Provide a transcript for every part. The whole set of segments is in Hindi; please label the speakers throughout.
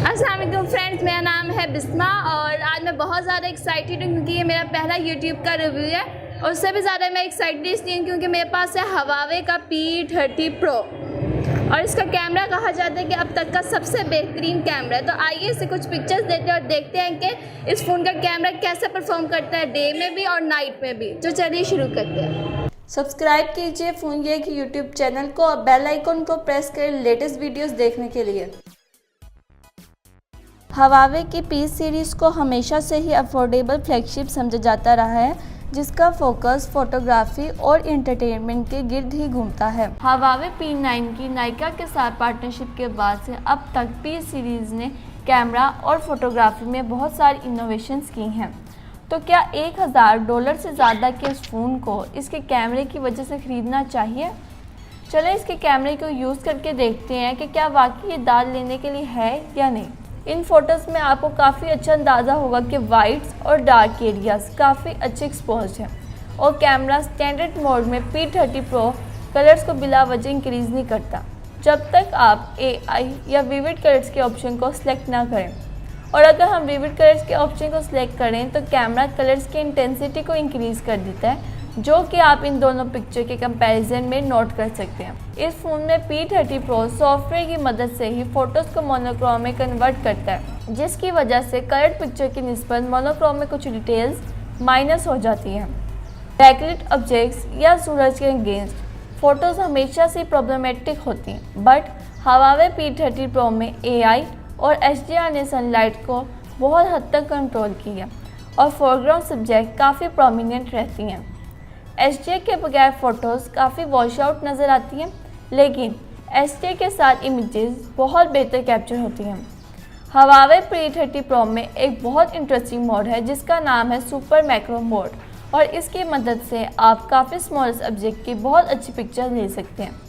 Speaker 1: अस्सलाम वालेकुम फ्रेंड्स, मेरा नाम है बिस्मा और आज मैं बहुत ज़्यादा एक्साइटेड हूँ क्योंकि ये मेरा पहला यूट्यूब का रिव्यू है। और उससे भी ज़्यादा मैं एक्साइटेड इसलिए हूँ क्योंकि मेरे पास है हवावे का P30 Pro और इसका कैमरा कहा जाता है कि अब तक का सबसे बेहतरीन कैमरा है। तो आइए इससे कुछ पिक्चर्स देते हैं और देखते हैं कि इस फ़ोन का कैमरा कैसे परफॉर्म करता है डे में भी और नाइट में भी। तो चलिए शुरू करते हैं।
Speaker 2: सब्सक्राइब कीजिए फोनगे की यूट्यूब चैनल को और बेल आइकन को प्रेस करें लेटेस्ट वीडियोस देखने के लिए। हवावे की P सीरीज़ को हमेशा से ही अफोर्डेबल फ्लैगशिप समझा जाता रहा है, जिसका फोकस फोटोग्राफी और एंटरटेनमेंट के गिर्द ही घूमता है। हवावे P9 की नाइका के साथ पार्टनरशिप के बाद से अब तक P सीरीज़ ने कैमरा और फोटोग्राफी में बहुत सारी इनोवेशंस की हैं। तो क्या $1000 से ज़्यादा के इस फ़ोन को इसके कैमरे की वजह से ख़रीदना चाहिए? चलें इसके कैमरे को यूज़ करके देखते हैं कि क्या वाकई ये दाद लेने के लिए है या नहीं। इन फ़ोटोज़ में आपको काफ़ी अच्छा अंदाज़ा होगा कि वाइट्स और डार्क एरियाज़ काफ़ी अच्छे एक्सपोज हैं और कैमरा स्टैंडर्ड मोड में P30 Pro कलर्स को बिला वजह इंक्रीज़ नहीं करता जब तक आप AI या विविड कलर्स के ऑप्शन को सिलेक्ट ना करें। और अगर हम विविड कलर्स के ऑप्शन को सिलेक्ट करें तो कैमरा कलर्स की इंटेंसिटी को इंक्रीज़ कर देता है, जो कि आप इन दोनों पिक्चर के कंपैरिजन में नोट कर सकते हैं। इस फ़ोन में P30 Pro सॉफ्टवेयर की मदद से ही फ़ोटोज़ को मोनोक्रोम में कन्वर्ट करता है, जिसकी वजह से कलर्ड पिक्चर की निस्बत मोनोक्रोम में कुछ डिटेल्स माइनस हो जाती हैं। बैकलाइट ऑब्जेक्ट्स या सूरज के अगेंस्ट फ़ोटोज़ हमेशा से प्रॉब्लमेटिक होती हैं, बट हवावे P30 Pro में AI और HDR ने सनलाइट को बहुत हद तक कंट्रोल किया और फोरग्राउंड सब्जेक्ट काफ़ी प्रोमिनेंट रहती हैं। HDR के बगैर फ़ोटोज़ काफ़ी वॉश आउट नज़र आती हैं, लेकिन HDR के साथ इमेजेस बहुत बेहतर कैप्चर होती हैं। हवावे P30 Pro में एक बहुत इंटरेस्टिंग मोड है जिसका नाम है सुपर मैक्रो मोड और इसकी मदद से आप काफ़ी स्मॉलेस्ट ऑब्जेक्ट की बहुत अच्छी पिक्चर ले सकते हैं।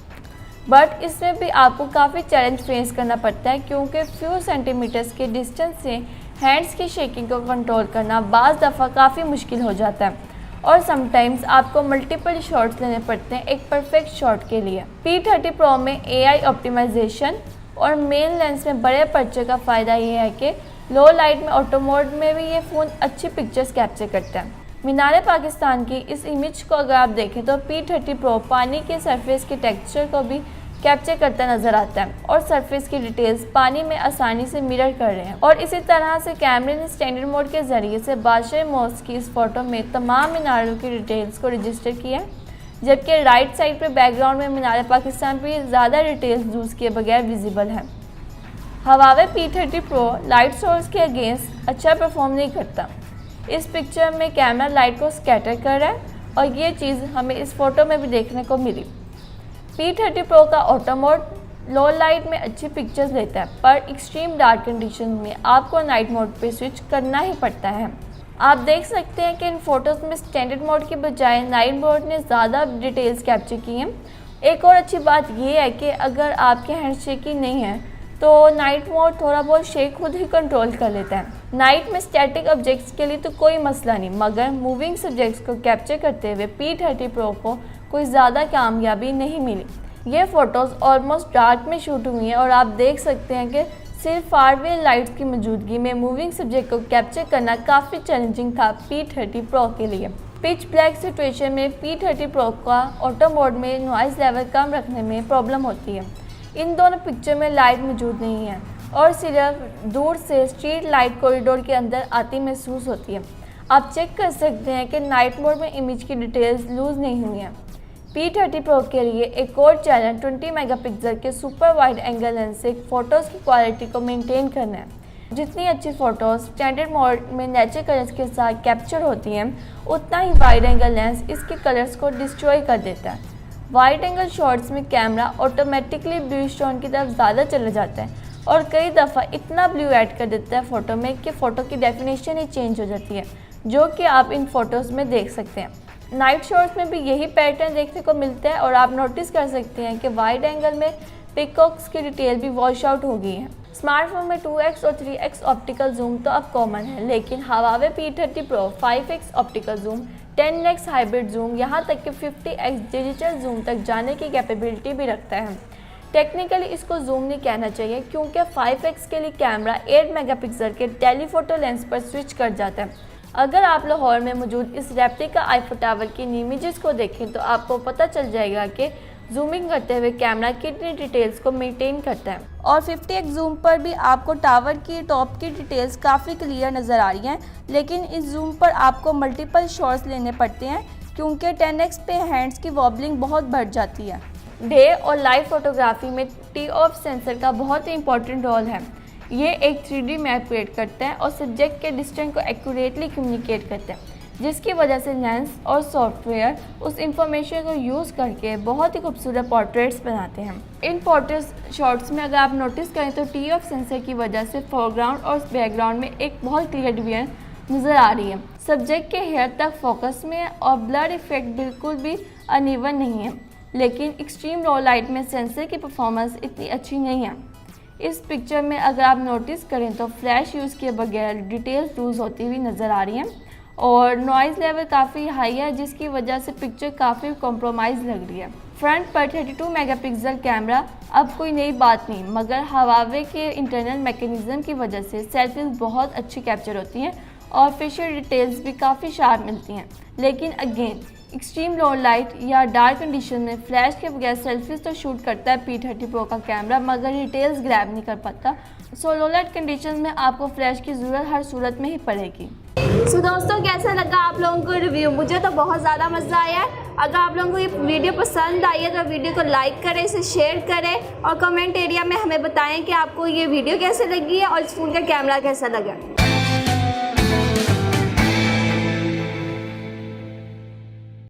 Speaker 2: बट इसमें भी आपको काफ़ी चैलेंज फेस करना पड़ता है क्योंकि फ्यू सेंटीमीटर्स के डिस्टेंस से हैंड्स की शेकिंग को कंट्रोल करना बाज़ दफ़ा काफ़ी मुश्किल हो जाता है और समटाइम्स आपको मल्टीपल शॉट्स लेने पड़ते हैं एक परफेक्ट शॉट के लिए। P30 Pro में AI ऑप्टिमाइजेशन और मेन लेंस में बड़े अपर्चर का फ़ायदा ये है कि लो लाइट में ऑटो मोड में भी ये फ़ोन अच्छी पिक्चर्स कैप्चर करता है। मीनार पाकिस्तान की इस इमेज को अगर आप देखें तो P30 Pro पानी के सरफेस के टेक्सचर को भी कैप्चर करता नज़र आता है और सरफेस की डिटेल्स पानी में आसानी से मिरर कर रहे हैं। और इसी तरह से कैमरे ने स्टैंडर्ड मोड के ज़रिए से बादशाह मॉस्क की इस फोटो में तमाम मीनारों की डिटेल्स को रजिस्टर किया है, जबकि राइट साइड पे बैकग्राउंड में मीनार पाकिस्तान पर ज़्यादा डिटेल्स यूज़ किए बगैर विजिबल है। Huawei P30 Pro light source के अगेंस्ट अच्छा परफॉर्म नहीं करता। इस पिक्चर में कैमरा लाइट को स्कैटर कर रहा है और ये चीज़ हमें इस फोटो में भी देखने को मिली। P30 Pro का ऑटो मोड लो लाइट में अच्छी पिक्चर्स लेता है, पर एक्सट्रीम डार्क कंडीशन में आपको नाइट मोड पे स्विच करना ही पड़ता है। आप देख सकते हैं कि इन फोटोज़ में स्टैंडर्ड मोड के बजाय नाइट मोड ने ज़्यादा डिटेल्स कैप्चर की हैं। एक और अच्छी बात यह है कि अगर आपके हैंड शेकी नहीं है तो नाइट मोड थोड़ा बहुत शेक खुद ही कंट्रोल कर लेता है। नाइट में स्टैटिक ऑब्जेक्ट्स के लिए तो कोई मसला नहीं, मगर मूविंग सब्जेक्ट्स को कैप्चर करते हुए P30 Pro को कोई ज़्यादा कामयाबी नहीं मिली। ये फ़ोटोज़ ऑलमोस्ट डार्क में शूट हुई हैं और आप देख सकते हैं कि सिर्फ फारवे लाइट्स की मौजूदगी में मूविंग सब्जेक्ट को कैप्चर करना काफ़ी चैलेंजिंग था P30 Pro के लिए। पिच ब्लैक सिचुएशन में P30 Pro का ऑटो मोड में नॉइज़ लेवल कम रखने में प्रॉब्लम होती है। इन दोनों पिक्चर में लाइट मौजूद नहीं है और सिर्फ दूर से स्ट्रीट लाइट कॉरिडोर के अंदर आती महसूस होती है। आप चेक कर सकते हैं कि नाइट मोड में इमेज की डिटेल्स लूज़ नहीं हुई हैं। P30 Pro के लिए एक और चैलेंज 20 मेगापिक्सल के सुपर वाइड एंगल लेंस से फ़ोटोज़ की क्वालिटी को मेंटेन करना है। जितनी अच्छी फ़ोटोज़ स्टैंडर्ड मोड में नेचुरल कलर्स के साथ कैप्चर होती हैं, उतना ही वाइड एंगल लेंस इसके कलर्स को डिस्ट्रॉय कर देता है। वाइड एंगल शॉट्स में कैमरा ऑटोमेटिकली ब्लू टोन की तरफ ज़्यादा चला जाता है और कई दफ़ा इतना ब्लू ऐड कर देता है फ़ोटो में कि फ़ोटो की डेफिनेशन ही चेंज हो जाती है, जो कि आप इन फ़ोटोज़ में देख सकते हैं। नाइट शॉट्स में भी यही पैटर्न देखने को मिलता है और आप नोटिस कर सकते हैं कि वाइड एंगल में पिकॉक्स की डिटेल भी वॉश आउट हो गई है। स्मार्टफोन में 2x और 3x ऑप्टिकल जूम तो अब कॉमन है, लेकिन Huawei P30 Pro 5x optical zoom, 10x hybrid zoom, यहाँ तक कि 50x डिजिटल जूम तक जाने की कैपेबिलिटी भी रखता है। टेक्निकली इसको जूम नहीं कहना चाहिए क्योंकि 5x के लिए कैमरा 8 मेगापिक्सल के टेलीफोटो लेंस पर स्विच कर जाता है। अगर आप लाहौर में मौजूद इस रेप्लिका आईफिल टावर की इमेजेस को देखें तो आपको पता चल जाएगा कि जूमिंग करते हुए कैमरा कितनी डिटेल्स को मेंटेन करता है। और 50x जूम पर भी आपको टावर की टॉप की डिटेल्स काफ़ी क्लियर नज़र आ रही हैं, लेकिन इस जूम पर आपको मल्टीपल शॉट्स लेने पड़ते हैं क्योंकि 10x पे हैंड्स की वॉबलिंग बहुत बढ़ जाती है। डे और लाइव फोटोग्राफी में टी ऑफ सेंसर का बहुत ही इंपॉर्टेंट रोल है। ये एक 3D मैप क्रिएट करता है और सब्जेक्ट के डिस्टेंस को एक्यूरेटली कम्युनिकेट करता है, जिसकी वजह से लेंस और सॉफ्टवेयर उस इंफॉर्मेशन को यूज़ करके बहुत ही खूबसूरत पोर्ट्रेट्स बनाते हैं। इन पोर्ट्रेट शॉट्स में अगर आप नोटिस करें तो टी ऑफ सेंसर की वजह से फोरग्राउंड और बैकग्राउंड में एक बहुत क्लियर डिवीजन नज़र आ रही है। सब्जेक्ट के हेयर तक फोकस में है और ब्लर इफेक्ट बिल्कुल भी अनइवन नहीं है, लेकिन एक्सट्रीम लो लाइट में सेंसर की परफॉर्मेंस इतनी अच्छी नहीं है। इस पिक्चर में अगर आप नोटिस करें तो फ्लैश यूज़ किए बगैर डिटेल्स लूज़ होती हुई नज़र आ रही हैं और नॉइज़ लेवल काफ़ी हाई है, जिसकी वजह से पिक्चर काफ़ी कॉम्प्रोमाइज़ लग रही है। फ्रंट पर 32 मेगापिक्सल कैमरा अब कोई नई बात नहीं, मगर हवावे के इंटरनल मैकेनिज़्म की वजह से सेल्फीज बहुत अच्छी कैप्चर होती हैं और फेशियल डिटेल्स भी काफ़ी शार्प मिलती हैं। लेकिन अगेन एक्सट्रीम लो लाइट या डार्क कंडीशन में फ्लैश के बगैर सेल्फीज तो शूट करता है P30 Pro का कैमरा, मगर डिटेल्स ग्रैब नहीं कर पाता। सो लो लाइट कंडीशन में आपको फ्लैश की ज़रूरत हर सूरत में ही पड़ेगी।
Speaker 1: सो दोस्तों, कैसा लगा आप लोगों को रिव्यू? मुझे तो बहुत ज़्यादा मज़ा आया है। अगर आप लोगों को ये वीडियो पसंद आई है तो वीडियो को लाइक करें, इसे शेयर करें और कमेंट एरिया में हमें बताएं कि आपको ये वीडियो कैसे लगी है और इस फ़ोन का कैमरा कैसा लगा।